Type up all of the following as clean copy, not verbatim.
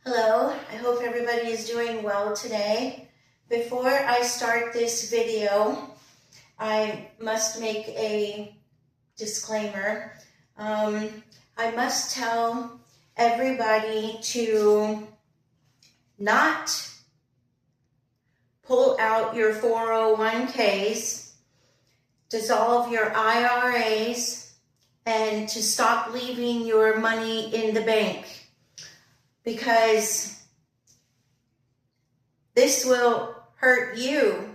Hello, I hope everybody is doing well today. Before I start this video, I must make a disclaimer. I must tell everybody to not pull out your 401ks, dissolve your IRAs, and to stop leaving your money in the bank, because this will hurt you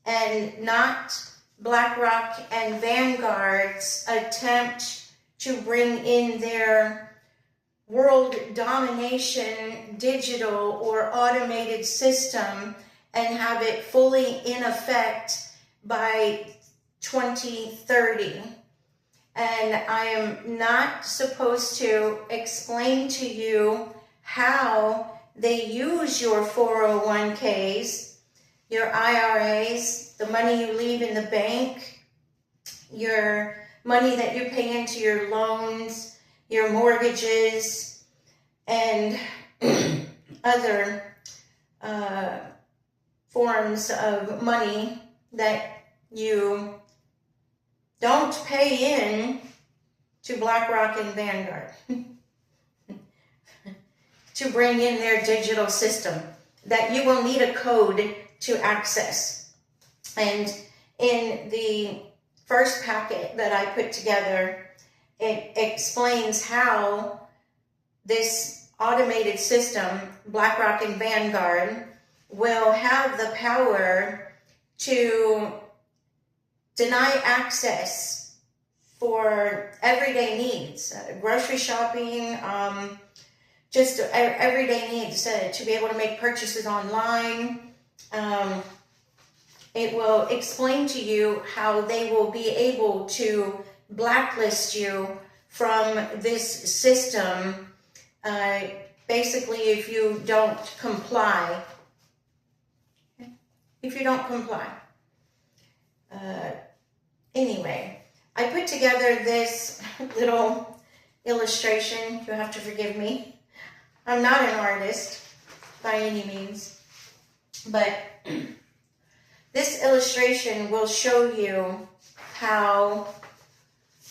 and not BlackRock and Vanguard's attempt to bring in their world domination digital or automated system and have it fully in effect by 2030. And I am not supposed to explain to you how they use your 401ks, your IRAs, the money you leave in the bank, your money that you pay into your loans, your mortgages, and other forms of money that you don't pay in to BlackRock and Vanguard to bring in their digital system that you will need a code to access. And in the first packet that I put together, it explains how this automated system, BlackRock and Vanguard, will have the power to deny access for everyday needs, grocery shopping, just everyday needs, to be able to make purchases online. It will explain to you how they will be able to blacklist you from this system, basically if you don't comply. Anyway, I put together this little illustration. You have to forgive me. I'm not an artist by any means, but this illustration will show you how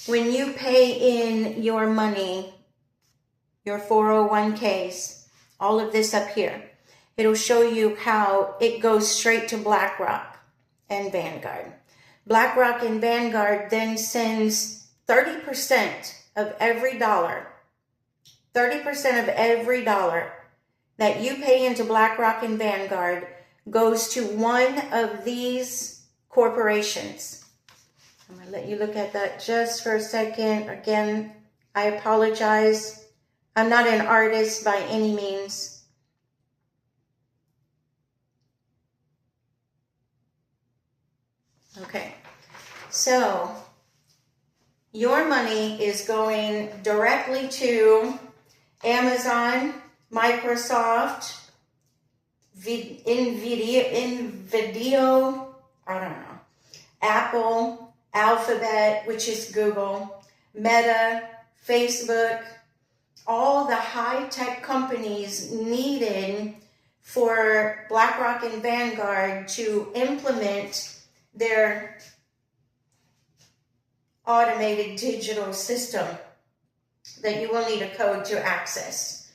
when you pay in your money, your 401ks, all of this up here, it'll show you how it goes straight to BlackRock and Vanguard. BlackRock and Vanguard then sends 30% of every dollar, 30% of every dollar that you pay into BlackRock and Vanguard goes to one of these corporations. I'm going to let you look at that just for a second. Again, I apologize. I'm not an artist by any means. Okay, so your money is going directly to Amazon, Microsoft, Nvidia, I don't know, Apple, Alphabet, which is Google, Meta, Facebook, all the high-tech companies needed for BlackRock and Vanguard to implement their automated digital system that you will need a code to access.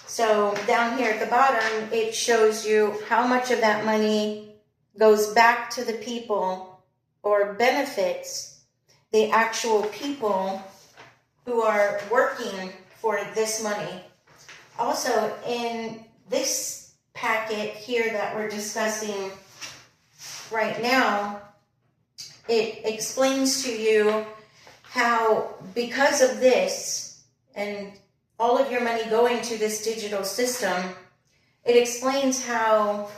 So down here at the bottom, it shows you how much of that money goes back to the people or benefits the actual people who are working for this money. Also, in this packet here that we're discussing right now, it explains to you how, because of this and all of your money going to this digital system, it explains how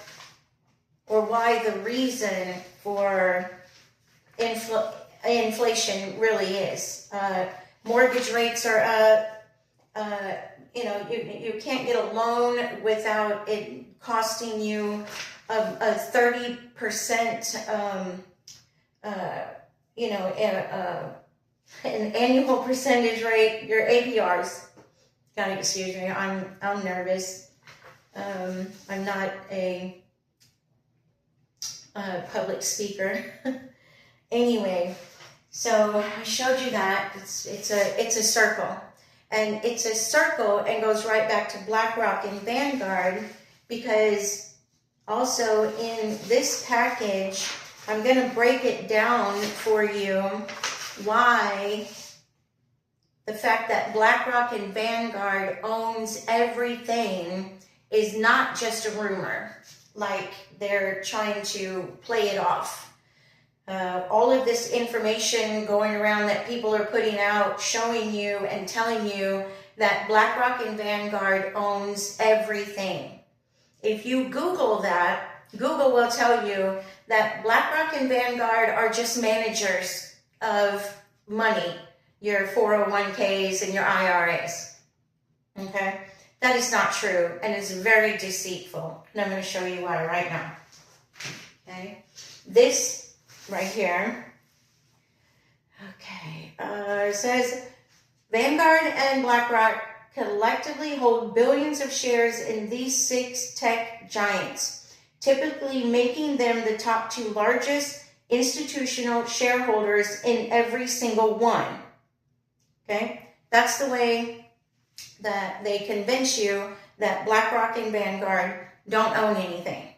or why the reason for inflation really is. Mortgage rates are up. You can't get a loan without it costing you a 30% an annual percentage rate, your APRs. Gotta excuse me. I'm nervous. I'm not a public speaker. Anyway, so I showed you that it's a circle, and it's a circle and goes right back to BlackRock and Vanguard, because also in this package, I'm going to break it down for you why the fact that BlackRock and Vanguard owns everything is not just a rumor, like they're trying to play it off. All of this information going around that people are putting out, showing you and telling you that BlackRock and Vanguard owns everything. If you Google that, Google will tell you that BlackRock and Vanguard are just managers of money, your 401ks and your IRAs. Okay? That is not true, and it's very deceitful. And I'm going to show you why right now. Okay? This right here, okay, it says Vanguard and BlackRock collectively hold billions of shares in these 6 tech giants, typically making them the top 2 largest institutional shareholders in every single one. Okay, that's the way that they convince you that BlackRock and Vanguard don't own anything.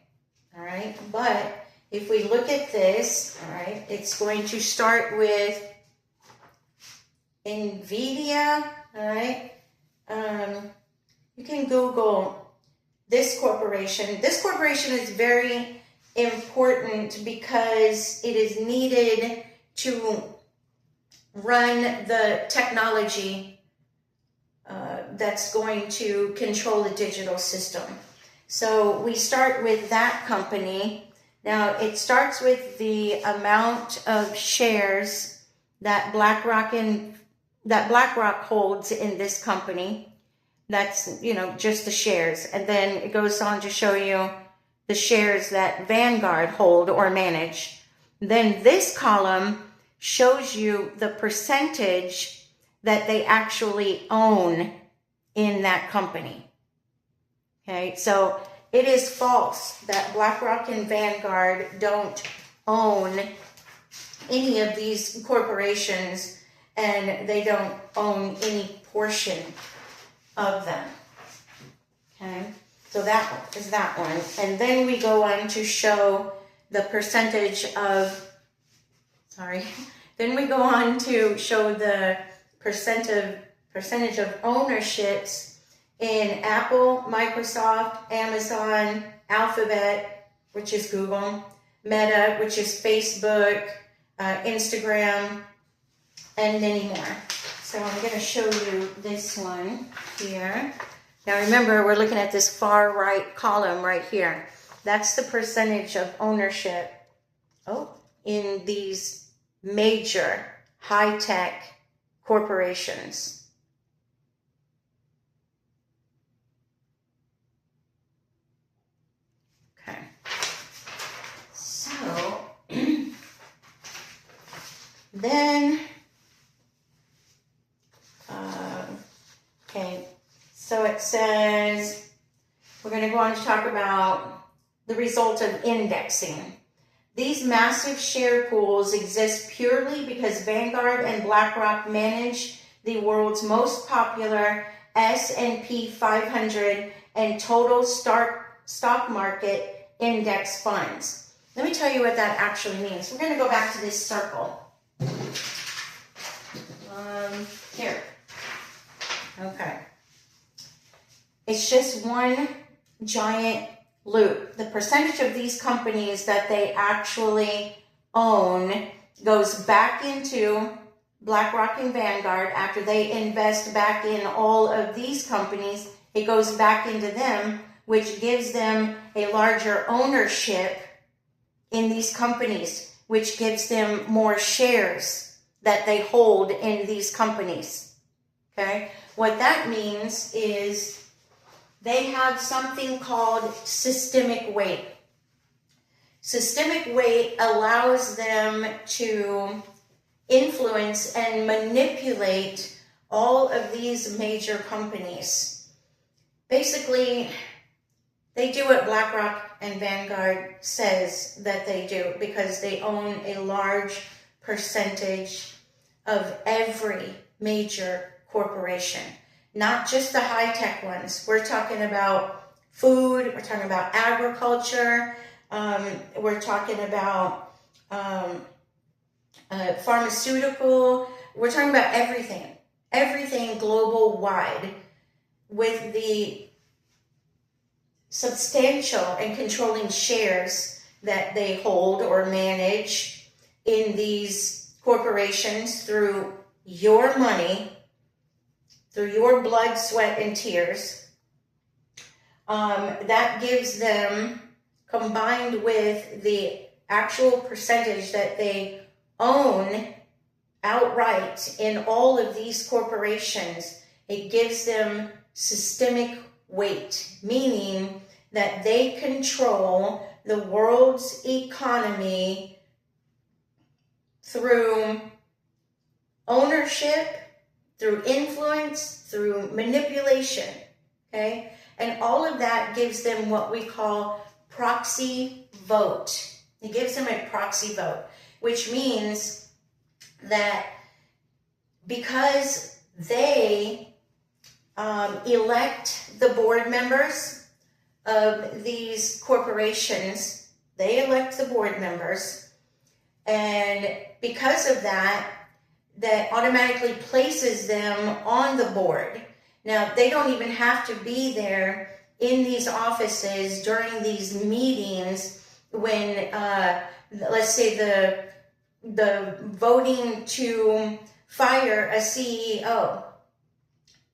All right, but if we look at this, all right, it's going to start with NVIDIA, all right. You can Google this corporation. This corporation is very important because it is needed to run the technology that's going to control the digital system. So we start with that company. Now, it starts with the amount of shares that BlackRock holds in this company. That's, just the shares. And then it goes on to show you the shares that Vanguard hold or manage. Then this column shows you the percentage that they actually own in that company. Okay, so it is false that BlackRock and Vanguard don't own any of these corporations, and they don't own any portion of them. Okay, so that is that one. And then we go on to show the percentage of, then we go on to show the percentage of ownerships in Apple, Microsoft, Amazon, Alphabet, which is Google, Meta, which is Facebook, Instagram, and many more. So I'm going to show you this one here. Now remember, we're looking at this far right column right here. That's the percentage of ownership in these major high-tech corporations. Then, so it says, we're going to go on to talk about the result of indexing. These massive share pools exist purely because Vanguard and BlackRock manage the world's most popular S&P 500 and total stock market index funds. Let me tell you what that actually means. We're going to go back to this circle. Here. Okay. It's just one giant loop. The percentage of these companies that they actually own goes back into BlackRock and Vanguard. After they invest back in all of these companies, it goes back into them, which gives them a larger ownership in these companies, which gives them more shares that they hold in these companies. Okay? What that means is they have something called systemic weight. Systemic weight allows them to influence and manipulate all of these major companies, basically, they do what BlackRock and Vanguard says that they do because they own a large percentage of every major corporation, not just the high-tech ones. We're talking about food, we're talking about agriculture, we're talking about pharmaceutical, we're talking about everything global wide, with the substantial and controlling shares that they hold or manage in these corporations through your money, through your blood, sweat, and tears. That gives them, combined with the actual percentage that they own outright in all of these corporations, it gives them systemic weight, meaning that they control the world's economy through ownership, through influence, through manipulation, okay? And all of that gives them what we call proxy vote. It gives them a proxy vote, which means that because they elect the board members of these corporations, they elect the board members, and because of that, that automatically places them on the board. Now, they don't even have to be there in these offices during these meetings when, let's say, the voting to fire a CEO,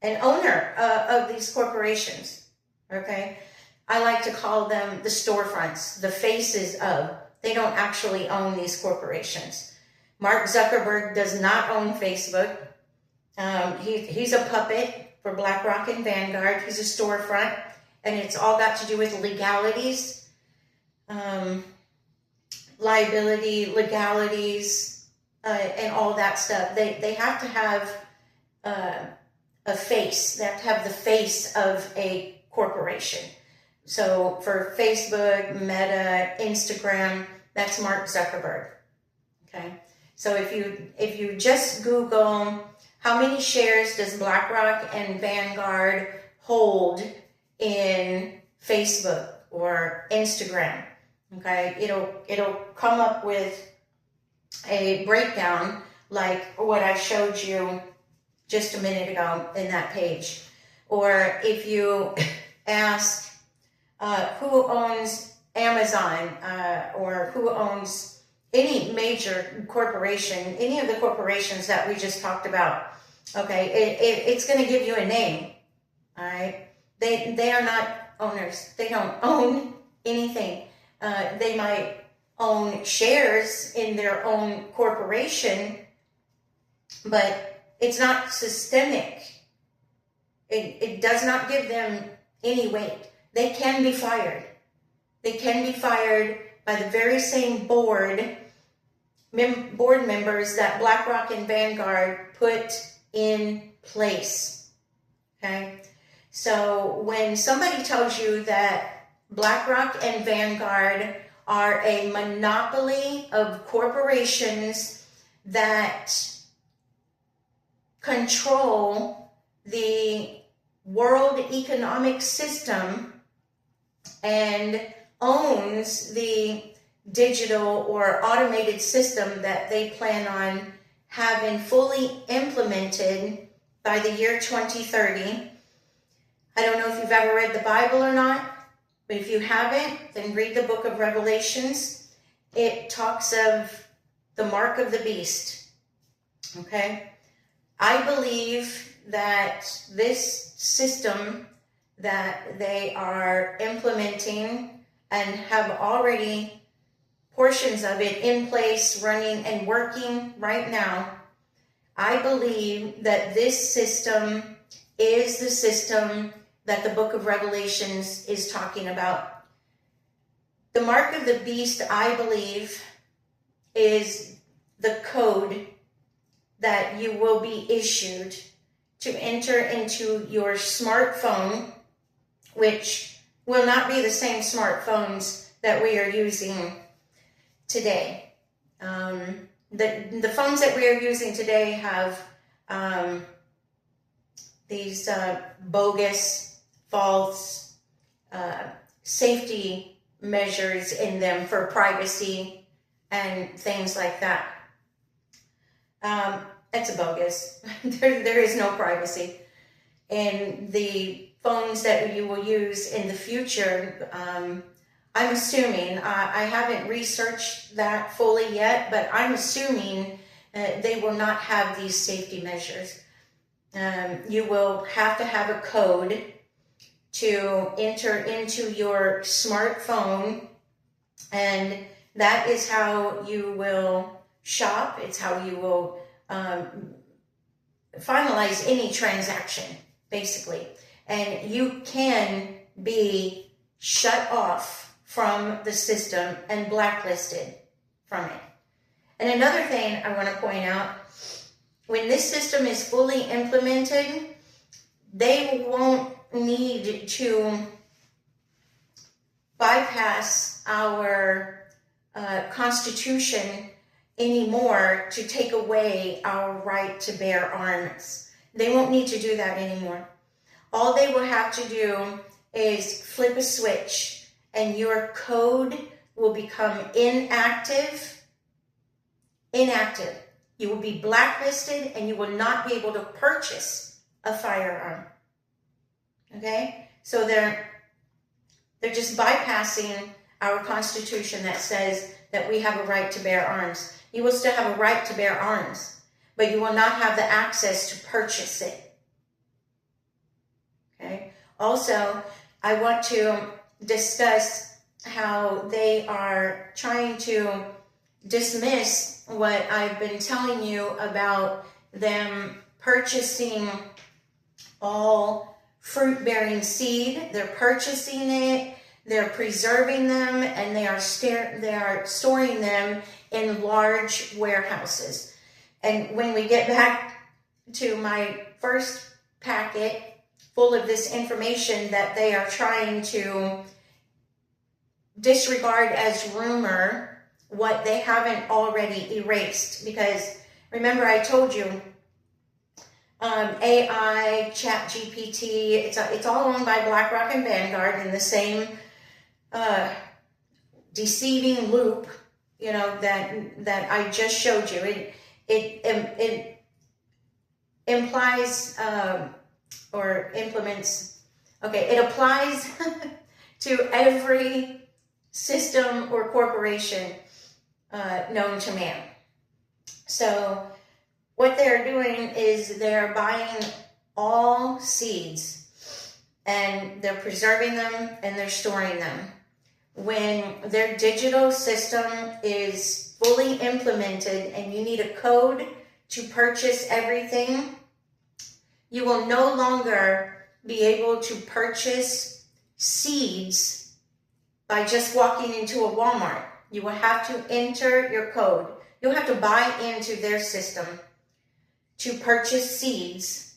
an owner of these corporations, okay? I like to call them the storefronts, the faces of. They don't actually own these corporations. Mark Zuckerberg does not own Facebook. He's a puppet for BlackRock and Vanguard. He's a storefront, and it's all got to do with legalities, liability, legalities, and all that stuff. They have to have a face. They have to have the face of a corporation. So for Facebook, Meta, Instagram, that's Mark Zuckerberg. Okay. So if you just Google how many shares does BlackRock and Vanguard hold in Facebook or Instagram, okay, it'll come up with a breakdown like what I showed you just a minute ago in that page. Or if you ask who owns Amazon or who owns any major corporation, any of the corporations that we just talked about, okay, it's going to give you a name, all right? They are not owners. They don't own anything. They might own shares in their own corporation, but it's not systemic. It does not give them any weight. They can be fired. They can be fired by the very same board members that BlackRock and Vanguard put in place. Okay? So when somebody tells you that BlackRock and Vanguard are a monopoly of corporations that control the world economic system and owns the digital or automated system that they plan on having fully implemented by the year 2030. I don't know if you've ever read the Bible or not, but if you haven't, then read the book of Revelations. It talks of the mark of the beast, okay? I believe that this system that they are implementing and have already portions of it in place, running and working right now, I believe that this system is the system that the book of Revelations is talking about. The mark of the beast, I believe, is the code that you will be issued to enter into your smartphone, which will not be the same smartphones that we are using today. The phones that we are using today have these bogus, false safety measures in them for privacy and things like that. That's a bogus. There is no privacy. And the phones that you will use in the future, I'm assuming, I haven't researched that fully yet, but I'm assuming they will not have these safety measures. You will have to have a code to enter into your smartphone, and that is how you will shop. It's how you will finalize any transaction, basically. And you can be shut off from the system and blacklisted from it. And another thing I want to point out, when this system is fully implemented, they won't need to bypass our Constitution anymore to take away our right to bear arms. They won't need to do that anymore. All they will have to do is flip a switch and your code will become inactive. You will be blacklisted and you will not be able to purchase a firearm. Okay? So they're just bypassing our Constitution that says that we have a right to bear arms. You will still have a right to bear arms, but you will not have the access to purchase it. Okay? Also, I want to discuss how they are trying to dismiss what I've been telling you about them purchasing all fruit-bearing seed. They're purchasing it, they're preserving them, and they are storing them in large warehouses. And when we get back to my first packet full of this information that they are trying to disregard as rumor, what they haven't already erased. Because remember I told you, AI, ChatGPT, it's all owned by BlackRock and Vanguard in the same deceiving loop, you know, that I just showed you. It implies or implements, okay, it applies to every system or corporation known to man. So what they're doing is they're buying all seeds and they're preserving them and they're storing them. When their digital system is fully implemented and you need a code to purchase everything, you will no longer be able to purchase seeds by just walking into a Walmart. You will have to enter your code. You'll have to buy into their system to purchase seeds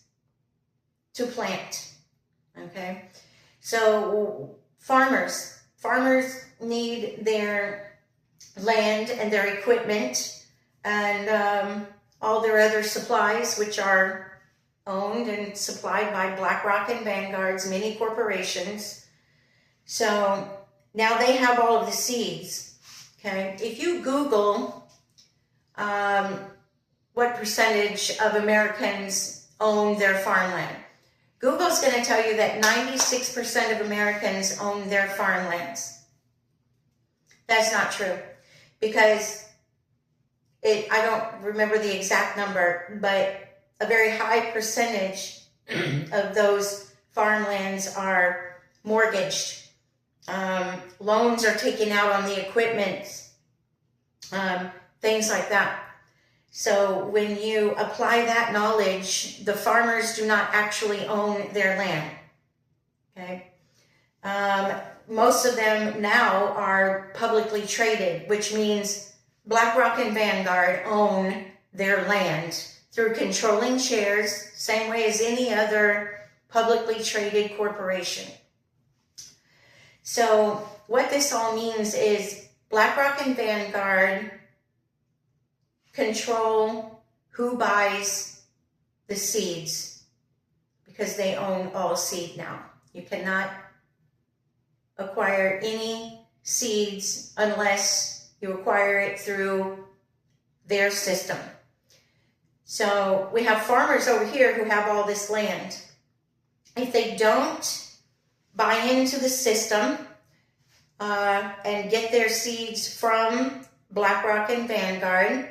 to plant. Okay? So farmers need their land and their equipment and all their other supplies, which are owned and supplied by BlackRock and Vanguard's many corporations. So now they have all of the seeds. Okay, if you Google what percentage of Americans own their farmland, Google's going to tell you that 96% of Americans own their farmlands. That's not true, because I don't remember the exact number, but a very high percentage of those farmlands are mortgaged. Loans are taken out on the equipment, things like that. So when you apply that knowledge, the farmers do not actually own their land. Okay. Most of them now are publicly traded, which means BlackRock and Vanguard own their land through controlling shares, same way as any other publicly traded corporation. So what this all means is BlackRock and Vanguard control who buys the seeds because they own all seed now. You cannot acquire any seeds unless you acquire it through their system. So we have farmers over here who have all this land. If they don't buy into the system and get their seeds from BlackRock and Vanguard,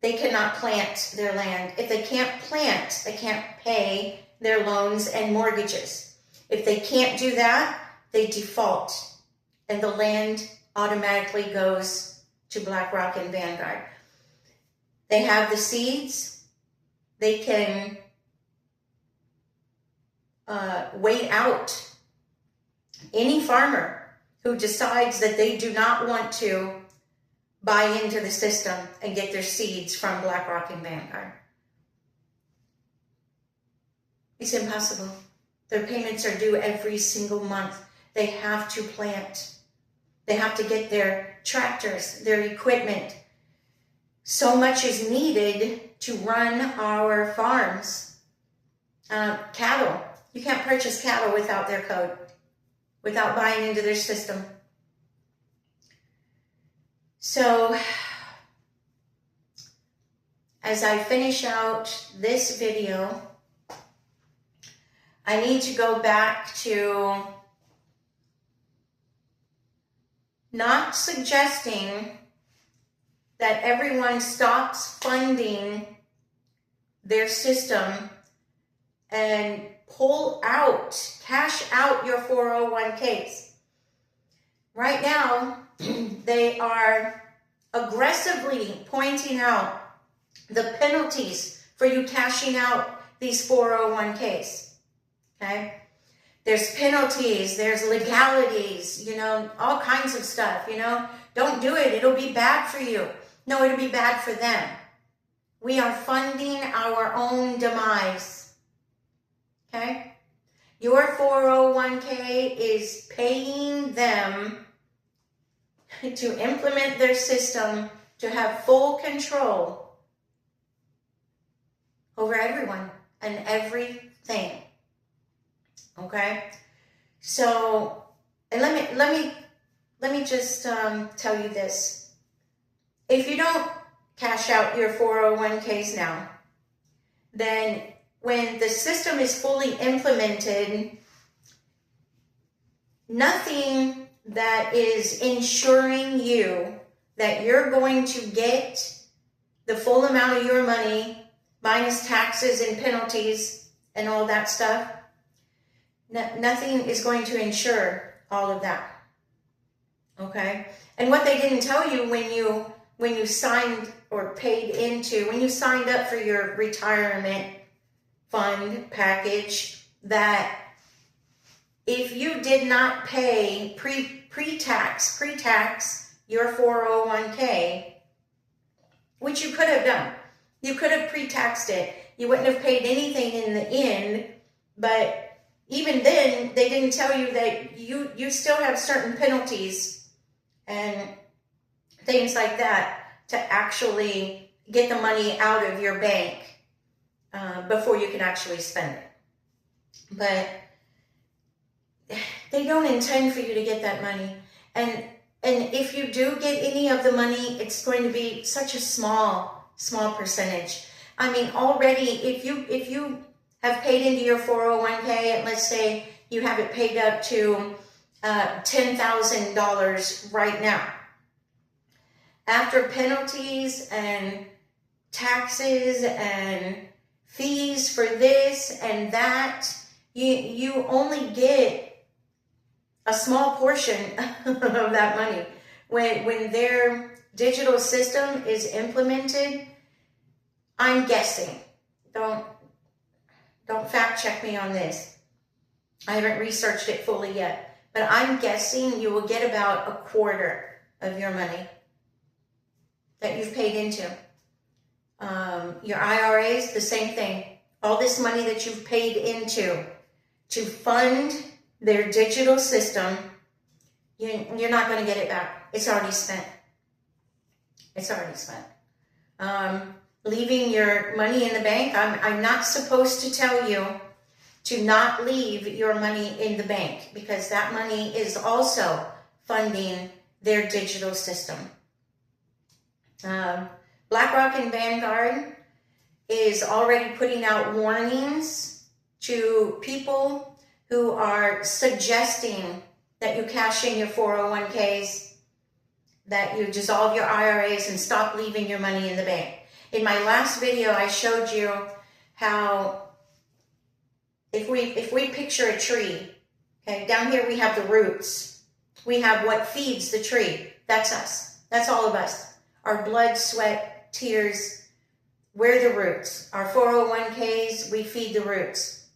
they cannot plant their land. If they can't plant, they can't pay their loans and mortgages. If they can't do that, they default, and the land automatically goes to BlackRock and Vanguard. They have the seeds. They can wait out any farmer who decides that they do not want to buy into the system and get their seeds from BlackRock and Vanguard. It's impossible. Their payments are due every single month. They have to plant. They have to get their tractors, their equipment. So much is needed to run our farms. Cattle. You can't purchase cattle without their code, without buying into their system. So, as I finish out this video, I need to go back to not suggesting that everyone stops funding their system and cash out your 401ks. Right now, they are aggressively pointing out the penalties for you cashing out these 401ks. Okay? There's penalties, there's legalities, all kinds of stuff, Don't do it, it'll be bad for you. No, it'll be bad for them. We are funding our own demise. Okay? Your 401k is paying them to implement their system to have full control over everyone and everything. Okay? So, and let me just tell you this. If you don't cash out your 401ks now, then when the system is fully implemented, nothing that is ensuring you that you're going to get the full amount of your money minus taxes and penalties and all that stuff, nothing is going to ensure all of that. Okay? And what they didn't tell you when you signed or paid into, when you signed up for your retirement fund package, that if you did not pay pre-tax your 401k, which you could have done, you could have pre-taxed it. You wouldn't have paid anything in the end, but even then, they didn't tell you that you still have certain penalties and things like that to actually get the money out of your bank before you can actually spend it. But they don't intend for you to get that money. And if you do get any of the money, it's going to be such a small percentage. I mean, already, if you have paid into your 401k, and let's say you have it paid up to $10,000 right now. After penalties and taxes and fees for this and that, you only get a small portion of that money. When their digital system is implemented, I'm guessing, don't fact check me on this. I haven't researched it fully yet, but I'm guessing you will get about a quarter of your money that you've paid into. Your IRAs, the same thing. All this money that you've paid into to fund their digital system, you're not going to get it back. It's already spent. It's already spent. Leaving your money in the bank, I'm not supposed to tell you to not leave your money in the bank, because that money is also funding their digital system. BlackRock and Vanguard is already putting out warnings to people who are suggesting that you cash in your 401ks, that you dissolve your IRAs and stop leaving your money in the bank. In my last video, I showed you how if we picture a tree, okay, down here we have the roots. We have what feeds the tree. That's us. That's all of us. Our blood, sweat, tears, we're the roots. Our 401ks, we feed the roots.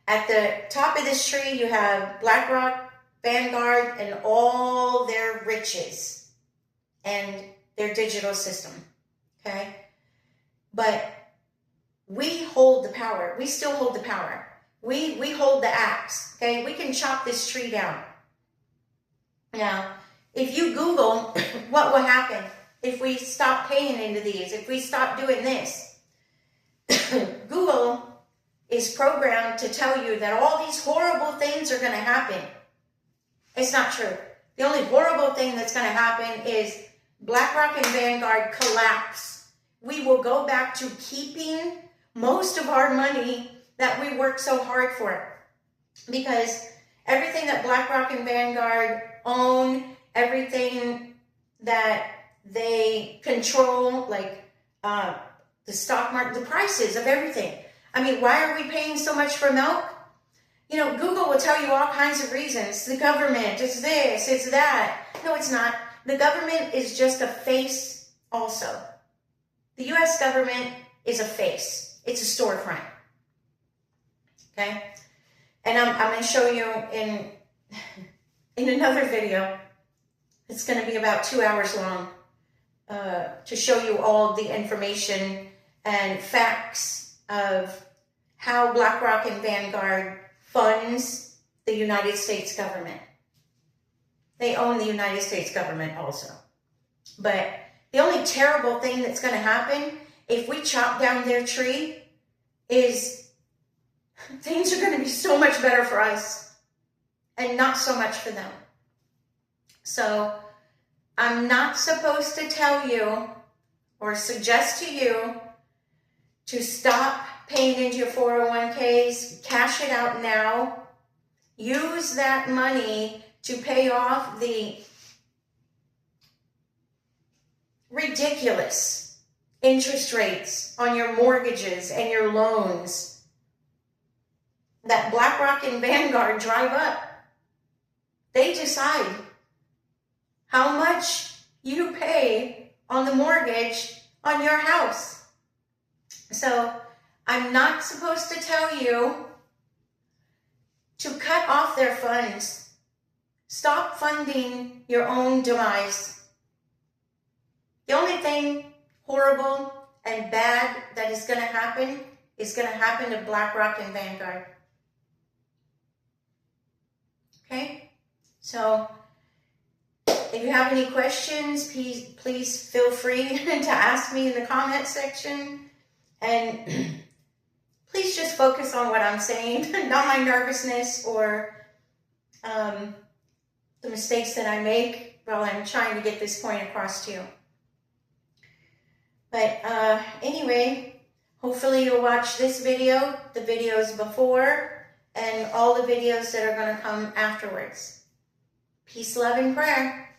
At the top of this tree, you have BlackRock, Vanguard, and all their riches and their digital system, okay? But we hold the power. We still hold the power. We hold the axe, okay? We can chop this tree down. Now, if you Google what will happen if we stop paying into these, if we stop doing this, Google is programmed to tell you that all these horrible things are going to happen. It's not true. The only horrible thing that's going to happen is BlackRock and Vanguard collapse. We will go back to keeping most of our money that we worked so hard for, because everything that BlackRock and Vanguard own, everything that they control, like the stock market, the prices of everything. I mean, why are we paying so much for milk? You know, Google will tell you all kinds of reasons. The government, it's this, it's that. No, it's not. The government is just a face also. The U.S. government is a face. It's a storefront. Okay? And I'm going to show you in another video. It's going to be about 2 hours long to show you all the information and facts of how BlackRock and Vanguard funds the United States government. They own the United States government also. But the only terrible thing that's going to happen if we chop down their tree is things are going to be so much better for us and not so much for them. So I'm not supposed to tell you or suggest to you to stop paying into your 401ks, cash it out now, use that money to pay off the ridiculous interest rates on your mortgages and your loans that BlackRock and Vanguard drive up. They decide how much you pay on the mortgage on your house. So I'm not supposed to tell you to cut off their funds. Stop funding your own demise. The only thing horrible and bad that is going to happen to BlackRock and Vanguard. Okay? So if you have any questions, please feel free to ask me in the comment section. And please just focus on what I'm saying, not my nervousness or the mistakes that I make while I'm trying to get this point across to you. But anyway, hopefully you'll watch this video, the videos before, and all the videos that are going to come afterwards. Peace, love, and prayer.